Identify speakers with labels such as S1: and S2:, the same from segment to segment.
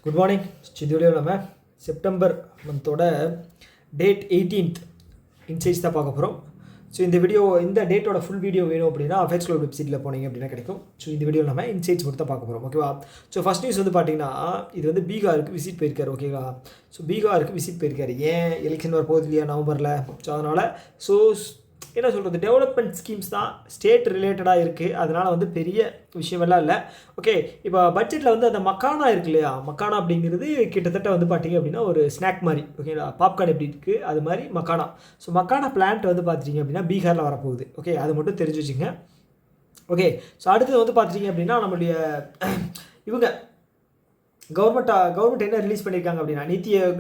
S1: Good morning. இந்த வீடியோவில் நம்ம செப்டம்பர் மந்தோட டேட் 18th இன்சைட்ஸ் தான் பார்க்க போகிறோம். ஸோ இந்த டேட்டோட ஃபுல் வீடியோ வேணும் அப்படின்னா அஃபெக்ஸ் க்ளோட் வெப்சைட்டில் போனீங்க அப்படின்னா கிடைக்கும். ஸோ இந்த வீடியோவில் நம்ம இன்சைட்ஸ் மட்டும் தான் பார்க்க போகிறோம். ஓகேவா? ஸோ ஃபஸ்ட் நியூஸ் வந்து பார்த்தீங்கன்னா இது வந்து பீகாருக்கு விசிட் போயிருக்காரு. ஓகேவா? ஸோ பீகாருக்கு விசிட் போயிருக்காரு. ஏன் எலெக்ஷன் வர போகுது இல்லையா நவம்பரில். ஸோ அதனால் என்ன சொல்கிறது, டெவலப்மெண்ட் ஸ்கீம்ஸ் தான் ஸ்டேட் ரிலேட்டடாக இருக்குது. அதனால் வந்து பெரிய விஷயமெல்லாம் இல்லை. ஓகே, இப்போ பட்ஜெட்டில் வந்து அந்த மக்கானா இருக்கு இல்லையா, மக்கானா அப்படிங்கிறது கிட்டத்தட்ட வந்து பார்த்திங்க அப்படின்னா ஒரு ஸ்நாக் மாதிரி. ஓகேங்களா? பாப்கார்ன் எப்படி இருக்குது அது மாதிரி மக்கானா. ஸோ மக்கானா பிளான்ட் வந்து பார்த்திங்க அப்படின்னா பீகாரில் வரப்போகுது. ஓகே, அது மட்டும் தெரிஞ்சு வச்சுங்க. ஓகே, ஸோ அடுத்தது வந்து பார்த்திங்க அப்படின்னா நம்மளுடைய இவங்க கவர்மெண்ட் என்ன ரிலீஸ் பண்ணியிருக்காங்க அப்படின்னா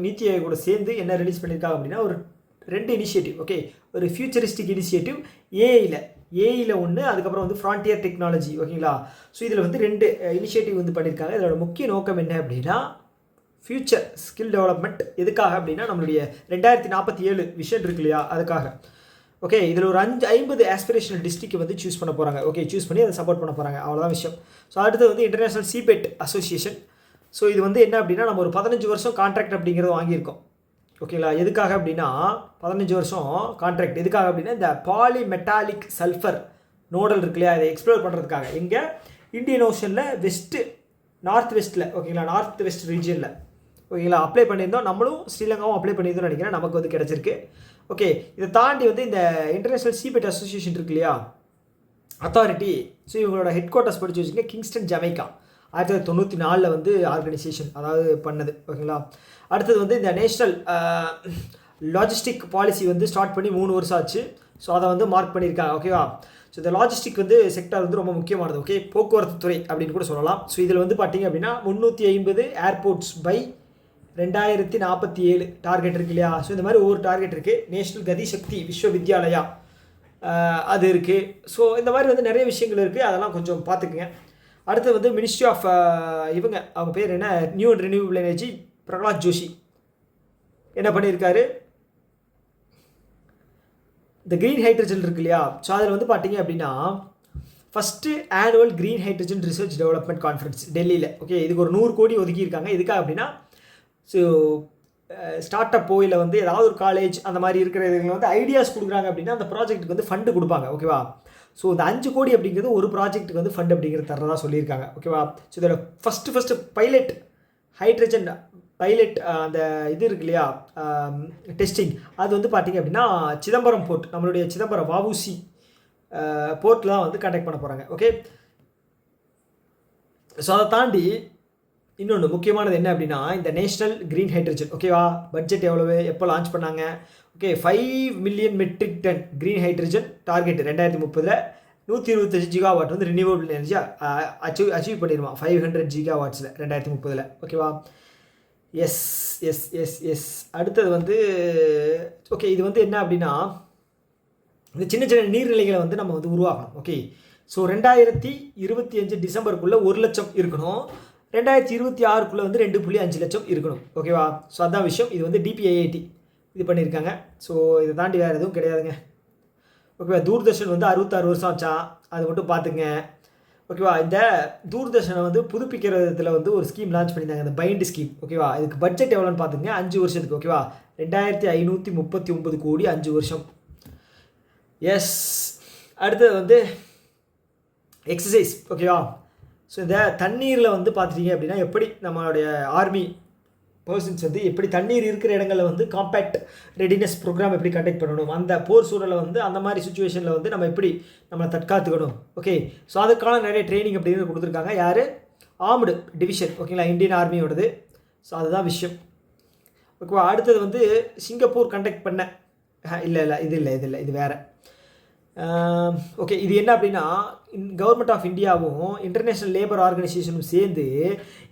S1: நீத்தி ஆயோகோட சேர்ந்து என்ன ரிலீஸ் பண்ணியிருக்காங்க அப்படின்னா ஒரு 2 இனிஷியேட்டிவ். ஓகே, ஒரு ஃபியூச்சரிஸ்டிக் இனிஷியேட்டிவ் ஏஐயில் ஒன்று, அதுக்கப்புறம் வந்து ஃப்ரான்டியர் டெக்னாலஜி. ஓகேங்களா? ஸோ இதில் வந்து 2 இனிஷியேட்டிவ் வந்து பண்ணியிருக்காங்க. இதோட முக்கிய நோக்கம் என்ன அப்படின்னா ஃபியூச்சர் ஸ்கில் டெவலப்மெண்ட். எதுக்காக அப்படின்னா நம்மளுடைய 2047 விஷன் இருக்கு இல்லையா, அதுக்காக. ஓகே, இதில் ஒரு 50 ஆஸ்பிரேஷனல் டிஸ்ட்ரிக்ட் வந்து சூஸ் பண்ண போகிறாங்க. ஓகே, சூஸ் பண்ணி அதை சப்போர்ட் பண்ண போகிறாங்க. அவ்வளோதான் விஷயம். ஸோ அடுத்தது வந்து இன்டர்நேஷ்னல் சிபெட் அசோசியேஷன். ஸோ இது வந்து என்ன அப்படின்னா நம்ம ஒரு 15 வருஷம் கான்ட்ராக்ட் அப்படிங்கிறது வாங்கியிருக்கோம். ஓகேங்களா? எதுக்காக அப்படின்னா 15 வருஷம் கான்ட்ராக்ட். எதுக்காக அப்படின்னா இந்த பாலிமெட்டாலிக் சல்ஃபர் நோடல் இருக்கு இல்லையா, அதை எக்ஸ்ப்ளோர் பண்ணுறதுக்காக. இங்கே இந்தியன் ஓஷனில் நார்த் வெஸ்ட்டில். ஓகேங்களா? நார்த் வெஸ்ட் ரீஜியனில். ஓகேங்களா? அப்ளை பண்ணியிருந்தோம். நம்மளும் ஸ்ரீலங்காவும் அப்ளை பண்ணியிருந்தோம்னு நினைக்கிறேன். நமக்கு வந்து கிடச்சிருக்கு. ஓகே, இதை தாண்டி வந்து இந்த இன்டர்நேஷ்னல் சீபெட் அசோசியேஷன் இருக்கு இல்லையா, அத்தாரிட்டி. ஸோ இவங்களோட ஹெட் குவார்ட்டர்ஸ் படித்து வச்சுங்க, கிங்ஸ்டன் ஜமைக்கா. 1994 வந்து ஆர்கனைசேஷன் அதாவது பண்ணது. ஓகேங்களா? அடுத்தது வந்து இந்த நேஷ்னல் லாஜிஸ்டிக் பாலிசி வந்து ஸ்டார்ட் பண்ணி 3 வருஷம் ஆச்சு. ஸோ அதை வந்து மார்க் பண்ணியிருக்காங்க. ஓகேவா? ஸோ இந்த லாஜிஸ்டிக் வந்து செக்டார் வந்து ரொம்ப முக்கியமானது. ஓகே, போக்குவரத்து துறை அப்படின்னு கூட சொல்லலாம். ஸோ இதில் வந்து பார்த்திங்க அப்படின்னா 350 ஏர்போர்ட்ஸ் பை 2047 டார்கெட் இருக்கு இல்லையா. ஸோ இந்த மாதிரி ஒவ்வொரு டார்கெட் இருக்குது. நேஷ்னல் கதி சக்தி விஸ்வவித்யாலயா அது இருக்குது. ஸோ இந்த மாதிரி வந்து நிறைய விஷயங்கள் இருக்குது. அதெல்லாம் கொஞ்சம் பார்த்துக்குங்க. அடுத்து வந்து மினிஸ்ட்ரி ஆஃப் அவங்க பேர் என்ன, new and renewable energy, Pralhad Joshi என்ன பண்ணியிருக்காரு, இந்த க்ரீன் ஹைட்ரஜன் இருக்கு இல்லையா. ஸோ அதில் வந்து பார்த்தீங்க அப்படின்னா first annual green hydrogen research development conference டெல்லியில். ஓகே, இதுக்கு ஒரு 100 கோடி ஒதுக்கியிருக்காங்க. எதுக்காக அப்படின்னா ஸோ ஸ்டார்ட் அப்போ இல்லை வந்து ஏதாவது ஒரு காலேஜ் அந்த மாதிரி இருக்கிற இதுங்களை வந்து ஐடியாஸ் கொடுக்குறாங்க அப்படின்னா அந்த ப்ராஜெக்ட்டுக்கு வந்து ஃபண்டு கொடுப்பாங்க. ஓகேவா? ஸோ இந்த 5 கோடி அப்படிங்கிறது ஒரு ப்ராஜெக்ட்டுக்கு வந்து ஃபண்ட் அப்படிங்கிறது தரதா சொல்லியிருக்காங்க. ஓகேவா? ஸோ இதோட ஃபஸ்ட்டு பைலட் ஹைட்ரஜன் பைலட் அந்த இது இருக்கு இல்லையா டெஸ்டிங், அது வந்து பார்த்திங்க அப்படின்னா சிதம்பரம் போர்ட், நம்மளுடைய சிதம்பரம் வஉசி போர்ட்டில் தான் வந்து கண்டக்ட் பண்ண போகிறாங்க. ஓகே, ஸோ அதை தாண்டி இன்னொன்று முக்கியமானது என்ன அப்படின்னா இந்த நேஷ்னல் க்ரீன் ஹைட்ரஜன். ஓகேவா? பட்ஜெட் எவ்வளவு, எப்போ லான்ச் பண்ணாங்க. Okay, 5 million metric ton green hydrogen target 2030 125 gigawatt வந்து ரினியூவபிள் எனர்ஜியாக அச்சீவ் பண்ணிடுமா 500 ஜிகாவாட்ஸில் 2030. ஓகேவா? எஸ். அடுத்தது வந்து ஓகே, இது வந்து என்ன அப்படின்னா இந்த சின்ன சின்ன நீர்நிலைகளை வந்து நம்ம வந்து உருவாக்கணும். ஓகே, ஸோ 2025 டிசம்பருக்குள்ளே 1 லட்சம் இருக்கணும். 2026 வந்து 2.5 லட்சம் இருக்கணும். ஓகேவா? ஸோ அதான் விஷயம். இது வந்து DPIIT இது பண்ணியிருக்காங்க. ஸோ இதை தாண்டி வேறு எதுவும் கிடையாதுங்க. ஓகேவா? தூர்தர்ஷன் வந்து 66 வருஷம் ஆச்சா, அது மட்டும் பார்த்துங்க. ஓகேவா? இந்த தூர்தர்ஷனை வந்து புதுப்பிக்கிற விதத்தில் வந்து ஒரு ஸ்கீம் லான்ச் பண்ணியிருந்தாங்க, இந்த பைண்ட் ஸ்கீம். ஓகேவா? இதுக்கு பட்ஜெட் எவ்வளோன்னு பார்த்துங்க, 5 வருஷத்துக்கு. ஓகேவா? 2539 கோடி 5 வருஷம். எஸ். அடுத்தது வந்து எக்ஸசைஸ். ஓகேவா? ஸோ இந்த தண்ணீரில் வந்து பார்த்துட்டிங்க அப்படின்னா எப்படி நம்மளுடைய ஆர்மி பர்சன்ஸ் வந்து எப்படி தண்ணீர் இருக்கிற இடங்களில் வந்து காம்பேக்ட் ரெடினஸ் ப்ரோக்ராம் எப்படி கண்டக்ட் பண்ணணும், அந்த போர் சூழலை வந்து அந்த மாதிரி சுச்சுவேஷனில் வந்து நம்ம எப்படி நம்மளை தற்காத்துக்கணும். ஓகே, ஸோ அதுக்கான நிறைய ட்ரைனிங் அப்படிங்கிறது கொடுத்துருக்காங்க. யார், ஆர்ம்டு டிவிஷன். ஓகேங்களா? இந்தியன் ஆர்மியோடது. ஸோ அதுதான் விஷயம். ஓகேவா? அடுத்தது வந்து சிங்கப்பூர் கண்டக்ட் பண்ண இது வேறு. ஓகே, இது என்ன அப்படின்னா கவர்மெண்ட் ஆஃப் இந்தியாவும் இன்டர்நேஷ்னல் லேபர் ஆர்கனைசேஷனும் சேர்ந்து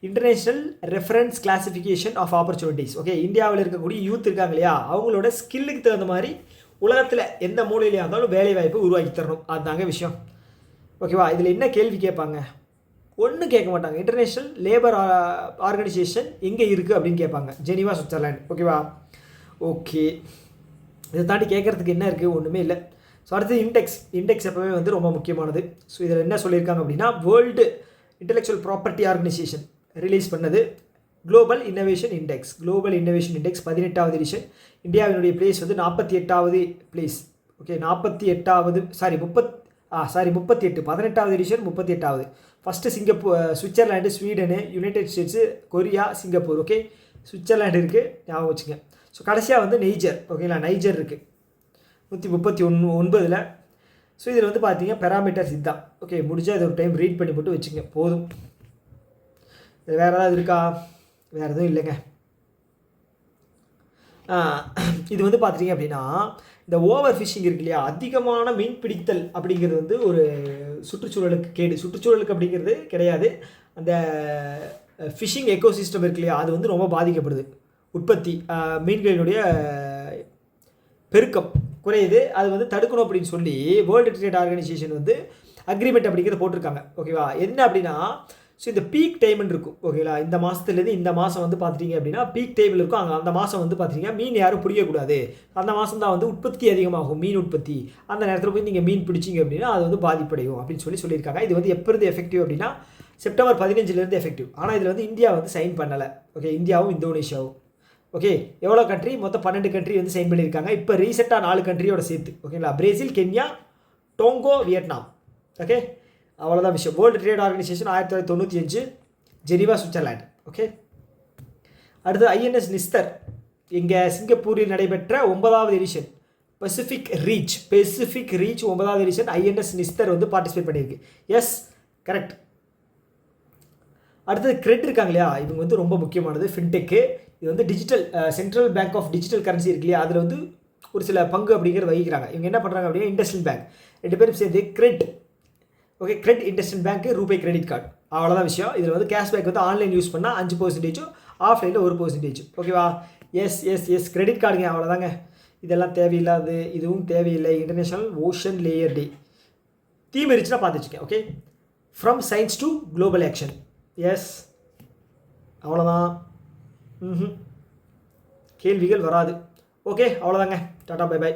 S1: international reference classification of opportunities. Okay, இந்தியாவில் இருக்கக்கூடிய யூத் இருக்காங்க இல்லையா, அவங்களோட ஸ்கில்லுக்கு தகுந்த மாதிரி உலகத்தில் எந்த மூலையிலையாக இருந்தாலும் வேலைவாய்ப்பு உருவாக்கி தரணும். அதுதாங்க விஷயம். ஓகேவா? இதில் என்ன கேள்வி கேட்பாங்க, ஒன்றும் கேட்க மாட்டாங்க. இன்டர்நேஷ்னல் லேபர் ஆர்கனைசேஷன் எங்கே இருக்குது அப்படின்னு கேட்பாங்க, ஜெனீவா, சுவிட்சர்லாண்ட். ஓகேவா? ஓகே, இதை தாண்டி கேட்குறதுக்கு என்ன இருக்குது, ஒன்றுமே இல்லை. ஸோ அடுத்து இண்டெக்ஸ் எப்போவுமே வந்து ரொம்ப முக்கியமானது. ஸோ இதில் என்ன சொல்லியிருக்காங்க அப்படின்னா world intellectual property organisation release பண்ணது குளோபல் இன்னோவேஷன் இண்டெக்ஸ் 18வது எடிஷன். இந்தியாவினுடைய பிளேஸ் வந்து 48வது பிளேஸ். ஓகே 48வது 38 18வது எடிஷன் 38வது. First Singapore, Switzerland, Sweden, United States, Korea, Singapore. Okay Switzerland இருக்குது, ஞாபகம் வச்சுங்க. ஸோ கடைசியாக வந்து நைஜர். ஓகேங்களா, நைஜர் இருக்குது 139. ஸோ இதில் வந்து பார்த்தீங்க பெராமீட்டர்ஸ் இதுதான். ஓகே முடிஞ்சால் இது ஒரு டைம் ரீட் பண்ணி போட்டு வச்சுங்க போதும். இது வேறு ஏதாவது இருக்கா? வேறு எதுவும் இல்லைங்க. இது வந்து பார்த்தீங்க அப்படின்னா இந்த ஓவர் ஃபிஷிங் இருக்கு இல்லையா, அதிகமான மீன் பிடித்தல் அப்படிங்கிறது வந்து ஒரு சுற்றுச்சூழலுக்கு கேடு. சுற்றுச்சூழலுக்கு அப்படிங்கிறது கிடையாது, அந்த ஃபிஷிங் எக்கோசிஸ்டம் இருக்கு இல்லையா, அது வந்து ரொம்ப பாதிக்கப்படுது. உற்பத்தி மீன்களினுடைய பெருக்கம் குறையுது. அது வந்து தடுக்கணும் அப்படின்னு சொல்லி வேர்ல்டு ட்ரேட் ஆர்கனைசேஷன் வந்து அக்ரிமெண்ட் அப்படிங்கிறத போட்டிருக்காங்க. ஓகேவா, என்ன அப்படின்னா ஸோ இந்த பீக் டைம்னு இருக்கும். ஓகேங்களா, இந்த மாதத்துலேருந்து இந்த மாதம் வந்து பார்த்துட்டிங்க அப்படின்னா பீக் டைமில் இருக்கும். அங்கே அந்த மாதம் வந்து பார்த்தீங்கன்னா மீன் யாரும் பிடிக்கக்கூடாது. அந்த மாதம் தான் வந்து உற்பத்தி அதிகமாகும், மீன் உற்பத்தி. அந்த நேரத்தில் போய் நீங்கள் மீன் பிடிச்சிங்க அப்படின்னா அது வந்து பாதிப்படையும் அப்படின்னு சொல்லியிருக்காங்க. இது வந்து எப்போ இருந்து எஃபெக்டிவ் அப்படின்னா செப்டம்பர் 15 எஃபெக்டிவ். ஆனால் இதில் வந்து இந்தியா வந்து சைன் பண்ணலை. ஓகே இந்தியாவும் இந்தோனேஷியாவும். ஓகே எவ்வளோ கண்ட்ரி? மொத்தம் 12 கண்ட்ரி வந்து சைன் பண்ணியிருக்காங்க. இப்போ ரீசெண்டாக 4 கண்ட்ரியோட சேர்த்து. ஓகேங்களா, Brazil, Kenya, Togo, Vietnam. Okay அவ்வளோதான் விஷயம். World trade organisation 1995, Geneva, Switzerland. Okay அடுத்து ஐஎன்எஸ் நிஸ்தர் இங்கே சிங்கப்பூரில் நடைபெற்ற 9வது எடிஷன். பசிபிக் ரீச் 9வது எடிஷன் ஐஎன்எஸ் நிஸ்தர் வந்து பார்ட்டிசிபேட் பண்ணியிருக்கு. Yes correct. அடுத்தது கிரெட் இருக்காங்க இல்லையா, இவங்க வந்து ரொம்ப முக்கியமானது. ஃபின்டெக்கு இது வந்து digital central bank of digital currency இருக்கு இல்லையா, அதில் வந்து ஒரு சில பங்கு அப்படிங்கிறது வகிக்கிறாங்க. இவங்க என்ன பண்ணுறாங்க அப்படின்னா இண்டஸ்இண்ட் பேங்க் 2 பேரும் சேர்ந்து CRED. Okay CRED IndusInd bank, RuPay credit card. அவ்வளோதான் விஷயம். இதில் வந்து கேஷ்பேக் வந்து ஆன்லைன் யூஸ் பண்ணால் 5%, ஆஃப்லைனில் 1%. ஓகேவா, எஸ் கிரெடிட் கார்டுங்க. அவ்வளோதாங்க. இதெல்லாம் தேவையில்லாது, இதுவும் தேவையில்லை. International ocean layer day theme இருந்துச்சுன்னா பார்த்து வச்சுக்கேன். Okay from science to global action. Yes அவ்வளோதான். கேள்விகள் வராது. ஓகே அவ்வளோதாங்க. Ta-ta bye by.